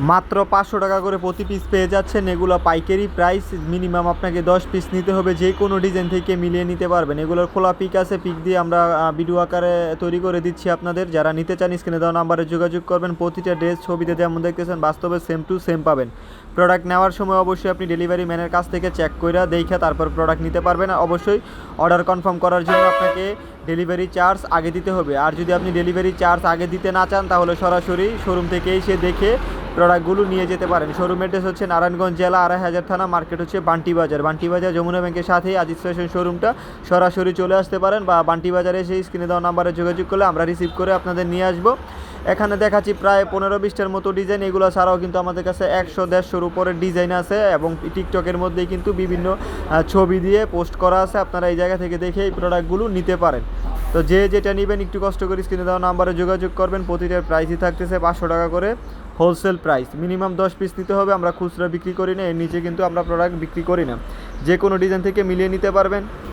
মাত্র 500 টাকা করে প্রতি পিস পেয়ে যাচ্ছেন। এগুলো পাইকারি প্রাইস, মিনিমাম আপনাকে 10 পিস নিতে হবে। যে কোনো ডিজাইন থেকে মিলিয়ে নিতে পারবেন। এগুলোর খোলা পিক আছে, পিক দিয়ে আমরা ভিডিও আকারে তৈরি করে দিচ্ছি আপনাদের। যারা নিতে চান স্ক্রিনে দেওয়া নাম্বারে যোগাযোগ করবেন। প্রতিটা ড্রেস ছবিতে যেমন দেখতেছেন বাস্তবে সেম টু সেম পাবেন। প্রোডাক্ট নেওয়ার সময় অবশ্যই আপনি ডেলিভারি ম্যানের কাছ থেকে চেক করে দেখে তারপর প্রোডাক্ট নিতে পারবেন। অবশ্যই অর্ডার কনফার্ম করার জন্য আপনাকে ডেলিভারি চার্জ আগে দিতে হবে। আর যদি আপনি ডেলিভারি চার্জ আগে দিতে না চান তাহলে সরাসরি শোরুম থেকে এসে দেখে প্রোডাক্টগুলো নিয়ে যেতে পারেন। শোরুম অ্যাড্রেস হচ্ছে নারায়ণগঞ্জ জেলা, 2500 থানা, মার্কেট হচ্ছে বান্টি বাজার। বান্টি বাজার যমুনা ব্যাংকের সাথেই আজিজ ফ্যাশন শোরুমটা। সরাসরি চলে আসতে পারেন বা বান্টি বাজারে এসে স্ক্রিনে দেওয়া নাম্বারে যোগাযোগ করলে আমরা রিসিভ করে আপনাদের নিয়ে আসবো। এখানে দেখাচ্ছি প্রায় 15-20টার মতো ডিজাইন। এগুলো ছাড়াও কিন্তু আমাদের কাছে 100-150-এর উপরের ডিজাইন আছে এবং টিকটকের মধ্যেই কিন্তু বিভিন্ন ছবি দিয়ে পোস্ট করা আছে। আপনারা এই জায়গা থেকে দেখে এই প্রোডাক্টগুলো নিতে পারেন। তো যে যেটা নেবেন একটু কষ্ট করে স্ক্রিনে দেওয়া নাম্বারে যোগাযোগ করবেন। প্রতিটার প্রাইসই থাকতেছে 500 টাকা করে হোলসেল প্রাইস। মিনিমাম 10 পিস নিতে হবে। আমরা খুচরা বিক্রি করি না, এর নিচে কিন্তু আমরা প্রোডাক্ট বিক্রি করি না। যে কোনো ডিজাইন থেকে মিলিয়ে নিতে পারবেন।